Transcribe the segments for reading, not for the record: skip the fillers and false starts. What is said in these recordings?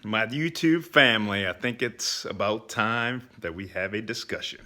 My YouTube family, I think it's about time that we have a discussion.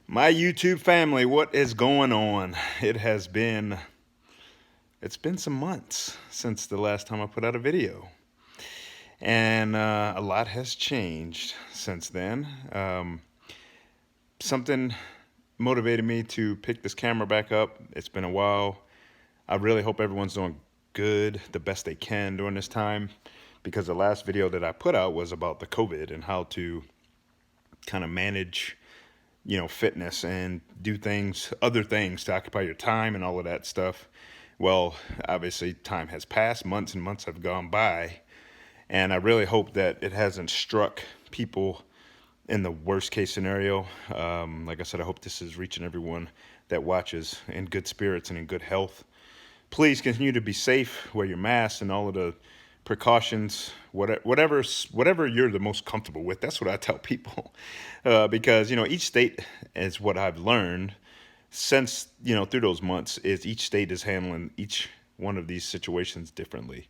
My YouTube family, what is going on? It's been some months since the last time I put out a video. And a lot has changed since then. Something motivated me to pick this camera back up. It's been a while. I really hope everyone's doing good, the best they can during this time, because the last video that I put out was about the COVID and how to kind of manage, fitness and do other things to occupy your time and all of that stuff. Well, obviously time has passed, months and months have gone by, and I really hope that it hasn't struck people in the worst case scenario. Like I said, I hope this is reaching everyone that watches in good spirits and in good health. Please continue to be safe, wear your mask and all of the precautions, whatever you're the most comfortable with. That's what I tell people, because each state, is what I've learned since through those months, is each state is handling each one of these situations differently.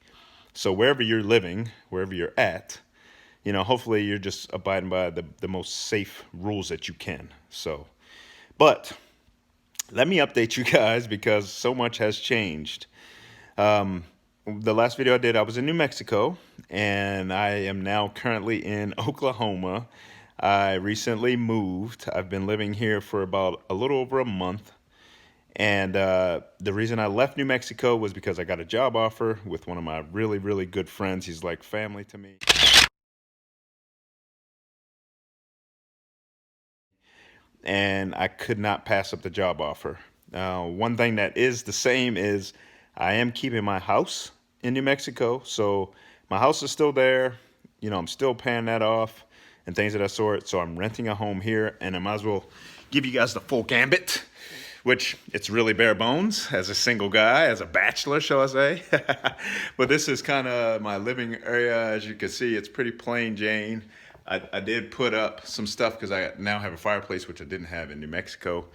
So wherever you're living, wherever you're at, hopefully you're just abiding by the most safe rules that you can. But let me update you guys because so much has changed. The last video I did, I was in New Mexico, and I am now currently in Oklahoma. I recently moved. I've been living here for about a little over a month. And the reason I left New Mexico was because I got a job offer with one of my really, really good friends. He's like family to me. And I could not pass up the job offer. One thing that is the same is I am keeping my house in New Mexico. So my house is still there. I'm still paying that off and things of that sort. So I'm renting a home here, and I might as well give you guys the full gambit, which it's really bare bones as a single guy, as a bachelor, shall I say. But this is kind of my living area. As you can see, it's pretty plain Jane. I did put up some stuff because I now have a fireplace, which I didn't have in New Mexico.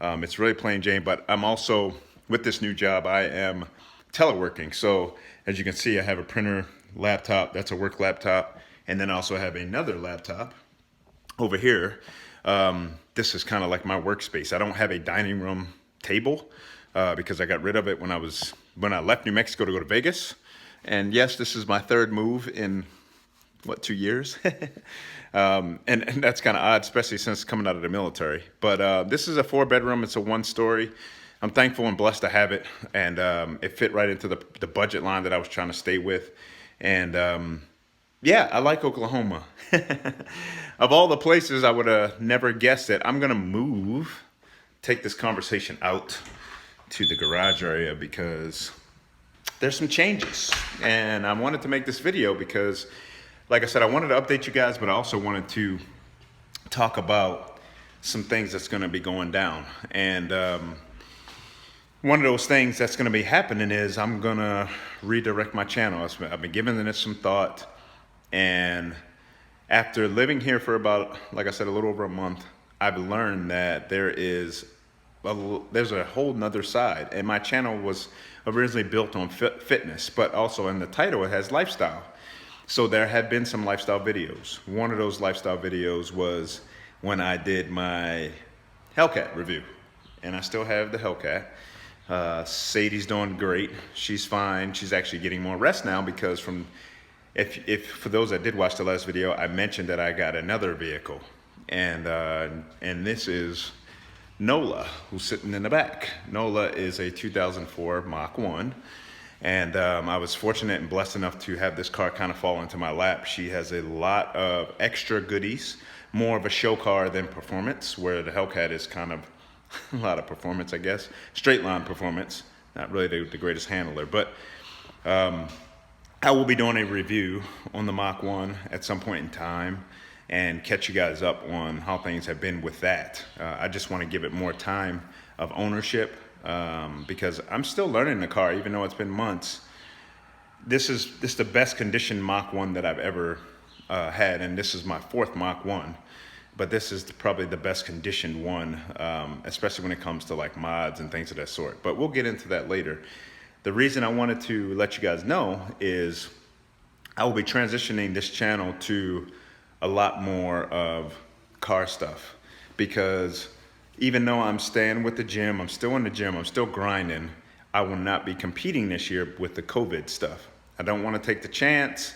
It's really plain Jane, but I'm also, with this new job, I am teleworking. So as you can see, I have a printer laptop. That's a work laptop. And then I also have another laptop over here. This is kind of like my workspace. I don't have a dining room table because I got rid of it when I left New Mexico to go to Vegas. And yes, this is my third move in 2 years? And that's kind of odd, especially since coming out of the military. But this is a 4-bedroom. It's a 1-story. I'm thankful and blessed to have it. And it fit right into the budget line that I was trying to stay with. And yeah, I like Oklahoma. Of all the places, I would have never guessed it. I'm going to take this conversation out to the garage area because there's some changes. And I wanted to make this video because, like I said, I wanted to update you guys, but I also wanted to talk about some things that's going to be going down. And one of those things that's going to be happening is I'm going to redirect my channel. I've been giving this some thought. And after living here for about, like I said, a little over a month, I've learned that there's a whole nother side. And my channel was originally built on fitness, but also in the title, it has lifestyle. So there have been some lifestyle videos. One of those lifestyle videos was when I did my Hellcat review. And I still have the Hellcat. Sadie's doing great. She's fine. She's actually getting more rest now because from if for those that did watch the last video, I mentioned that I got another vehicle, and this is Nola, who's sitting in the back. Nola is a 2004 Mach 1, and I was fortunate and blessed enough to have this car kind of fall into my lap. She has a lot of extra goodies, more of a show car than performance, where the Hellcat is kind of a lot of performance, I guess. Straight line performance, not really the greatest handler, but I will be doing a review on the Mach 1 at some point in time and catch you guys up on how things have been with that. I just want to give it more time of ownership because I'm still learning the car, even though it's been months. This is the best conditioned Mach 1 that I've ever had, and this is my fourth Mach 1. But this is probably the best conditioned one, especially when it comes to like mods and things of that sort. But we'll get into that later. The reason I wanted to let you guys know is I will be transitioning this channel to a lot more of car stuff, because even though I'm staying with the gym, I'm still in the gym, I'm still grinding, I will not be competing this year with the COVID stuff. I don't want to take the chance.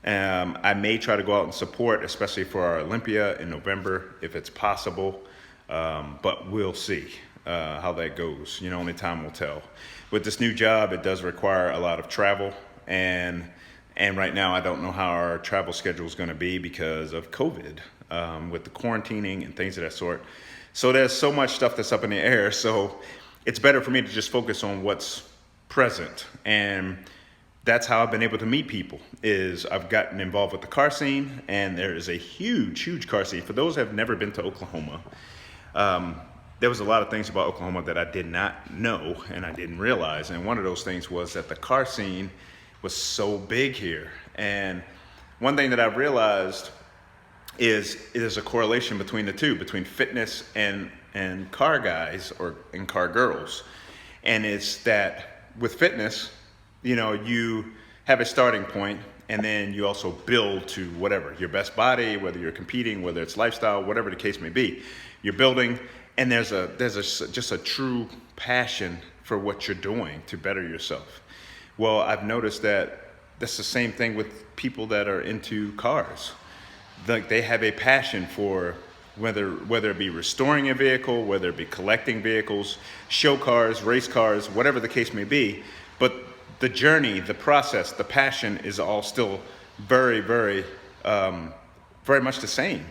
I may try to go out and support, especially for our Olympia in November, if it's possible, but we'll see how that goes. You know, only time will tell. With this new job, it does require a lot of travel, and right now I don't know how our travel schedule is going to be because of COVID, with the quarantining and things of that sort. So there's so much stuff that's up in the air, so it's better for me to just focus on what's present. And that's how I've been able to meet people, is I've gotten involved with the car scene, and there is a huge car scene. For those who have never been to Oklahoma, there was a lot of things about Oklahoma that I did not know and I didn't realize. And one of those things was that the car scene was so big here. And one thing that I've realized is there's a correlation between the two, between fitness and car guys and car girls. And it's that with fitness, you know, you have a starting point, and then you also build to whatever, your best body, whether you're competing, whether it's lifestyle, whatever the case may be. You're building, and there's just a true passion for what you're doing to better yourself. Well, I've noticed that that's the same thing with people that are into cars. Like, they have a passion for whether it be restoring a vehicle, whether it be collecting vehicles, show cars, race cars, whatever the case may be. But the journey, the process, the passion is all still very much the same.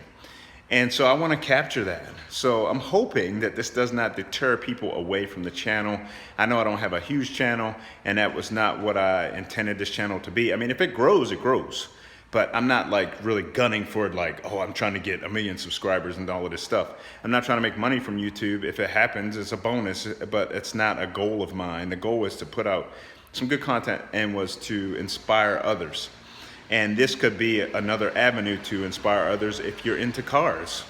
And so I want to capture that. So I'm hoping that this does not deter people away from the channel. I know I don't have a huge channel, and that was not what I intended this channel to be. I mean, if it grows, it grows. But I'm not like really gunning for it, like, oh, I'm trying to get 1 million subscribers and all of this stuff. I'm not trying to make money from YouTube. If it happens, it's a bonus, but it's not a goal of mine. The goal is to put out some good content and was to inspire others. And this could be another avenue to inspire others if you're into cars.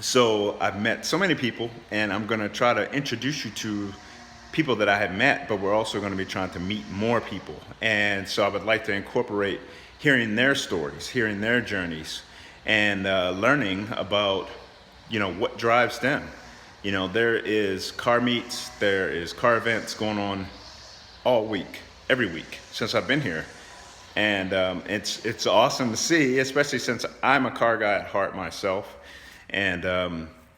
So I've met so many people, and I'm gonna try to introduce you to people that I have met, but we're also gonna be trying to meet more people. And so I would like to incorporate hearing their stories, hearing their journeys, and learning about, you know, what drives them. You know, there is car meets, there is car events going on all week, every week since I've been here. And it's awesome to see, especially since I'm a car guy at heart myself. And,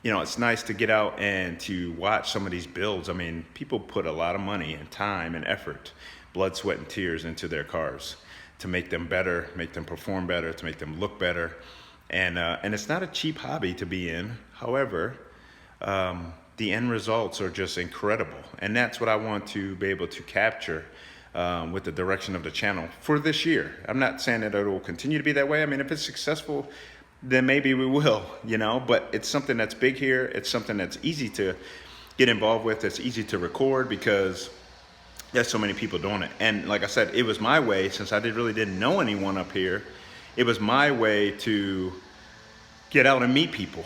you know, it's nice to get out and to watch some of these builds. I mean, people put a lot of money and time and effort, blood, sweat, and tears into their cars to make them better, make them perform better, to make them look better. And it's not a cheap hobby to be in. However, the end results are just incredible. And that's what I want to be able to capture with the direction of the channel for this year. I'm not saying that it will continue to be that way. I mean, if it's successful, then maybe we will, you know, but it's something that's big here. It's something that's easy to get involved with. It's easy to record because there's so many people doing it. And like I said, it was my way, since I really didn't know anyone up here, it was my way to get out and meet people.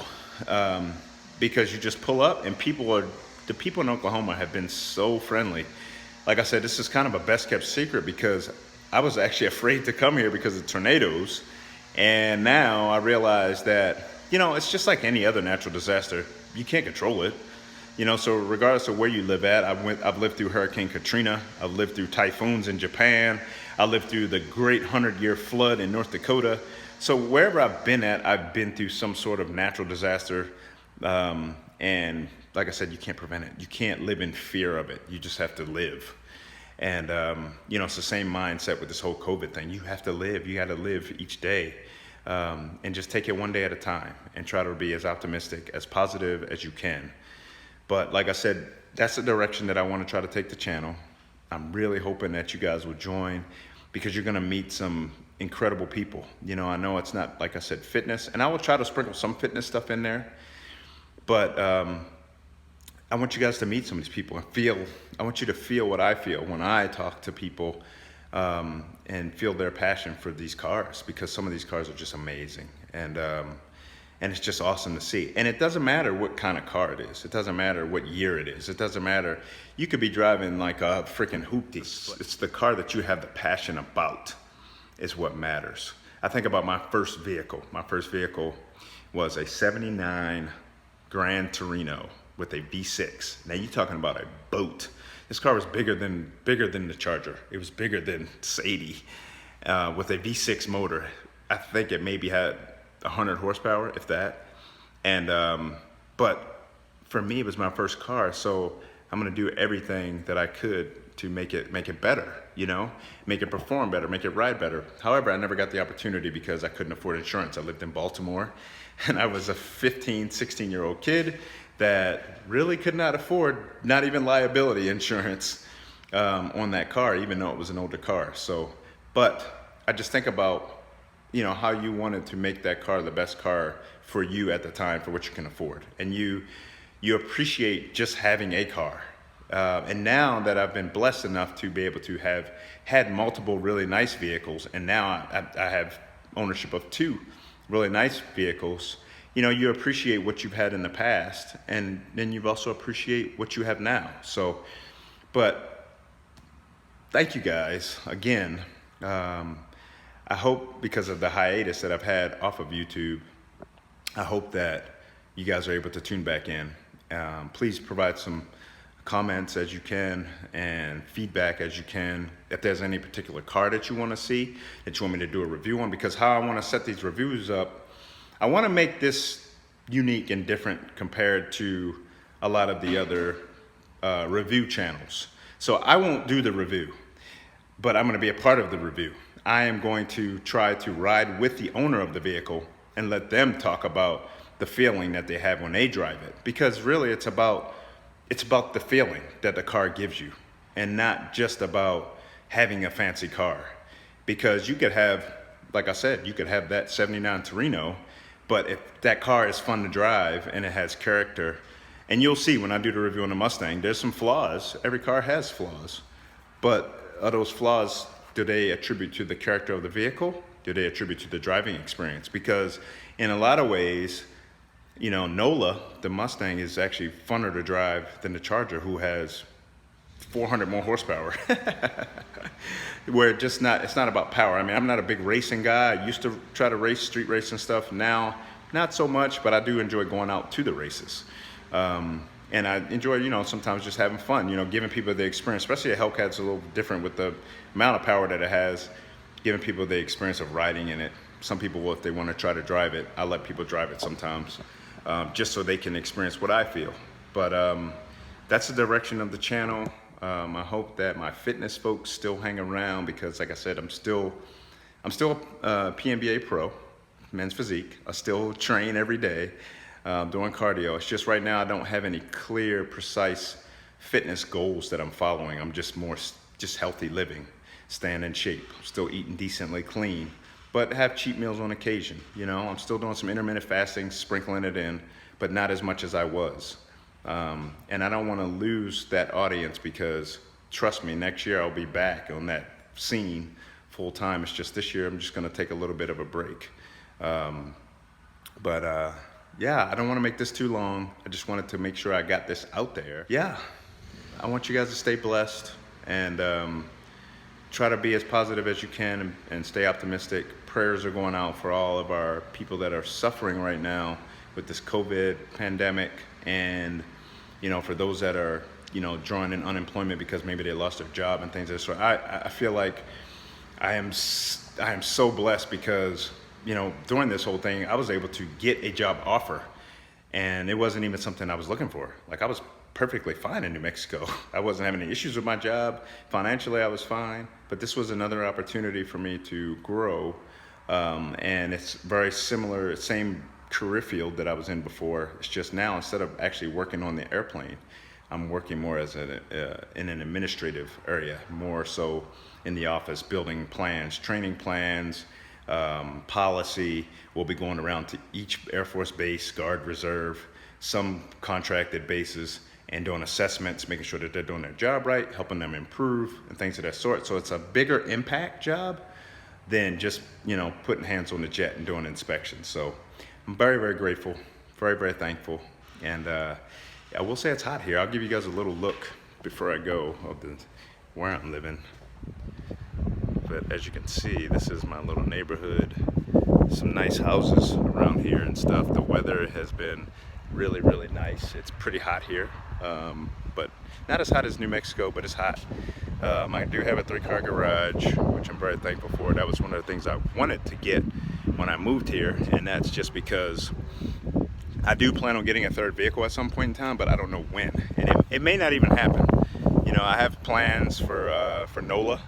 Because you just pull up and the people in Oklahoma have been so friendly. Like I said, this is kind of a best kept secret because I was actually afraid to come here because of tornadoes. And now I realize that, you know, it's just like any other natural disaster. You can't control it. You know, so regardless of where you live at, I've lived through Hurricane Katrina. I've lived through typhoons in Japan. I lived through the great 100-year flood in North Dakota. So wherever I've been at, I've been through some sort of natural disaster. And like I said, you can't prevent it. You can't live in fear of it. You just have to live. And, it's the same mindset with this whole COVID thing. You have to live. You got to live each day. And just take it one day at a time and try to be as optimistic, as positive as you can. But like I said, that's the direction that I want to try to take the channel. I'm really hoping that you guys will join, because you're going to meet some incredible people. I know it's not, like I said, fitness, and I will try to sprinkle some fitness stuff in there. But I want you guys to meet some of these people and I want you to feel what I feel when I talk to people, and feel their passion for these cars, because some of these cars are just amazing. And it's just awesome to see. And it doesn't matter what kind of car it is. It doesn't matter what year it is. It doesn't matter. You could be driving like a freaking hoopty. It's the car that you have the passion about is what matters. I think about my first vehicle. My first vehicle was a 79 Grand Torino with a V6. Now you're talking about a boat. This car was bigger than the Charger. It was bigger than Sadie, with a V6 motor. I think it maybe had 100 horsepower, if that. And but for me, it was my first car, so I'm gonna do everything that I could to make it better, make it perform better, make it ride better. However, I never got the opportunity because I couldn't afford insurance. I lived in Baltimore, and I was a 15, 16-year-old kid that really could not afford not even liability insurance on that car, even though it was an older car. So, but I just think about how you wanted to make that car the best car for you at the time, for what you can afford. And you appreciate just having a car. And now that I've been blessed enough to be able to have had multiple really nice vehicles, and now I have ownership of 2 really nice vehicles, you appreciate what you've had in the past, and then you also appreciate what you have now. So, but thank you guys again. I hope, because of the hiatus that I've had off of YouTube, I hope that you guys are able to tune back in. Please provide some comments as you can and feedback as you can. If there's any particular car that you want to see, that you want me to do a review on, because how I want to set these reviews up, I want to make this unique and different compared to a lot of the other review channels. So I won't do the review, but I'm going to be a part of the review. I am going to try to ride with the owner of the vehicle and let them talk about the feeling that they have when they drive it. Because really it's about the feeling that the car gives you, and not just about having a fancy car. Because you could have, like I said, you could have that 79 Torino, but if that car is fun to drive and it has character, and you'll see when I do the review on the Mustang, there's some flaws. Every car has flaws. But are those flaws, do they attribute to the character of the vehicle? Do they attribute to the driving experience? Because in a lot of ways, NOLA, the Mustang, is actually funner to drive than the Charger, who has 400 more horsepower. Where it's not about power. I mean, I'm not a big racing guy. I used to try to race, street race and stuff. Now, not so much, but I do enjoy going out to the races. And I enjoy, sometimes just having fun, giving people the experience, especially a Hellcat's a little different with the amount of power that it has, giving people the experience of riding in it. Some people will, if they want to try to drive it, I let people drive it sometimes, just so they can experience what I feel. But that's the direction of the channel. I hope that my fitness folks still hang around, because like I said, I'm still a PNBA pro, men's physique. I still train every day. Doing cardio. It's just right now I don't have any clear, precise fitness goals that I'm following. I'm just healthy living, staying in shape, still eating decently clean, but have cheat meals on occasion. I'm still doing some intermittent fasting, sprinkling it in, but not as much as I was. And I don't want to lose that audience, because trust me, next year I'll be back on that scene full time. It's just this year I'm just going to take a little bit of a break. Yeah, I don't want to make this too long. I just wanted to make sure I got this out there. Yeah, I want you guys to stay blessed and try to be as positive as you can and stay optimistic. Prayers are going out for all of our people that are suffering right now with this COVID pandemic, and for those that are drawing in unemployment because maybe they lost their job and things like that. So I feel like I am so blessed because, during this whole thing, I was able to get a job offer, and it wasn't even something I was looking for. Like, I was perfectly fine in New Mexico. I wasn't having any issues with my job. Financially, I was fine, but this was another opportunity for me to grow. And it's very similar, same career field that I was in before. It's just now, instead of actually working on the airplane, I'm working more as in an administrative area, more so in the office, building plans, training plans, policy. We'll be going around to each Air Force base, Guard, Reserve, some contracted bases, and doing assessments, making sure that they're doing their job right, helping them improve, and things of that sort. So it's a bigger impact job than just, putting hands on the jet and doing inspections. So I'm very, very grateful, very, very thankful. And I will say it's hot here. I'll give you guys a little look before I go of where I'm living. But as you can see, this is my little neighborhood. Some nice houses around here and stuff. The weather has been really, really nice. It's pretty hot here, but not as hot as New Mexico, but it's hot. I do have a 3-car garage, which I'm very thankful for. That was one of the things I wanted to get when I moved here, and that's just because I do plan on getting a 3rd vehicle at some point in time, but I don't know when, and it may not even happen. I have plans for NOLA,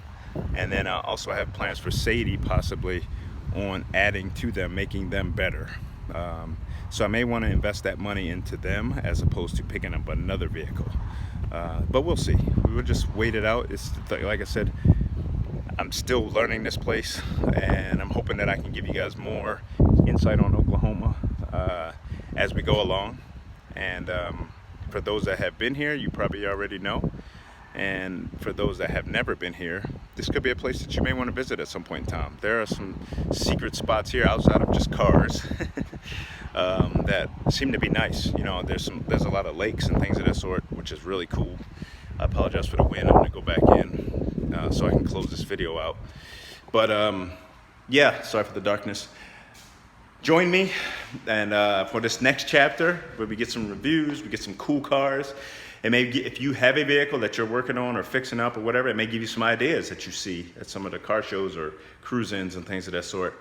and then I also have plans for Sadie, possibly on adding to them, making them better. So I may want to invest that money into them as opposed to picking up another vehicle. But we'll see. We will just wait it out. It's like I said, I'm still learning this place, and I'm hoping that I can give you guys more insight on Oklahoma as we go along. And for those that have been here, you probably already know. And for those that have never been here, this could be a place that you may want to visit at some point in time. There are some secret spots here outside of just cars that seem to be nice. There's a lot of lakes and things of that sort, which is really cool. I apologize for the wind. I'm going to go back in so I can close this video out. But yeah, sorry for the darkness. Join me and for this next chapter where we get some reviews, we get some cool cars. It may, if you have a vehicle that you're working on or fixing up or whatever, it may give you some ideas that you see at some of the car shows or cruise-ins and things of that sort.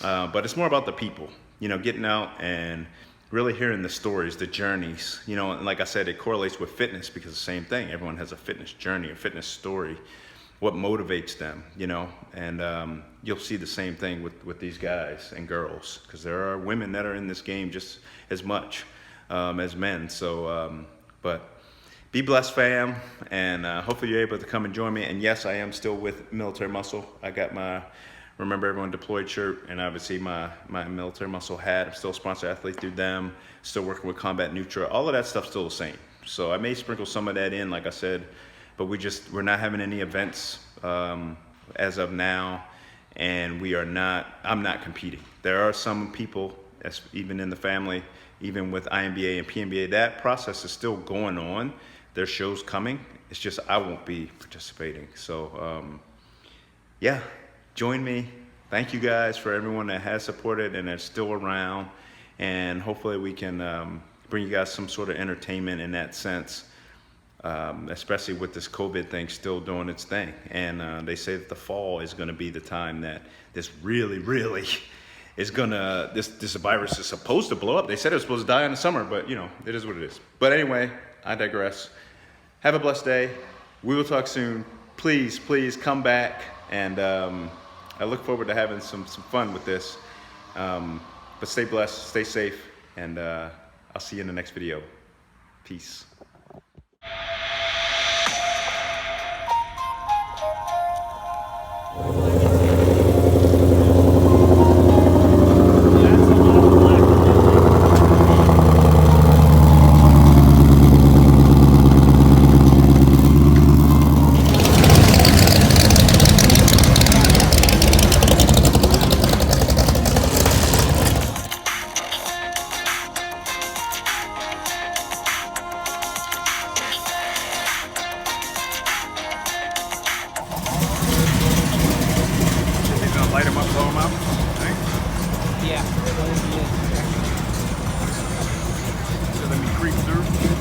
But it's more about the people, getting out and really hearing the stories, the journeys. And like I said, it correlates with fitness because the same thing. Everyone has a fitness journey, a fitness story, what motivates them, and you'll see the same thing with these guys and girls, because there are women that are in this game just as much as men. So, but be blessed, fam, and hopefully you're able to come and join me. And yes, I am still with Military Muscle. I got my Remember Everyone Deployed shirt, and obviously my Military Muscle hat. I'm still a sponsor athlete through them. Still working with Combat Nutra. All of that stuff's still the same. So I may sprinkle some of that in, like I said, but we're not having any events as of now, and I'm not competing. There are some people, even in the family, even with IMBA and PMBA, that process is still going on. There's shows coming. It's just I won't be participating. So yeah, join me. Thank you guys for everyone that has supported and that's still around, and hopefully we can bring you guys some sort of entertainment in that sense, especially with this COVID thing still doing its thing. And they say that the fall is going to be the time that this really is gonna, this virus is supposed to blow up. They said it was supposed to die in the summer, but it is what it is. But anyway, I digress. Have a blessed day. We will talk soon. Please come back, and I look forward to having some fun with this. But stay blessed, stay safe, and I'll see you in the next video. Peace. Light them up, blow them up. Right? Yeah. So let me creep through.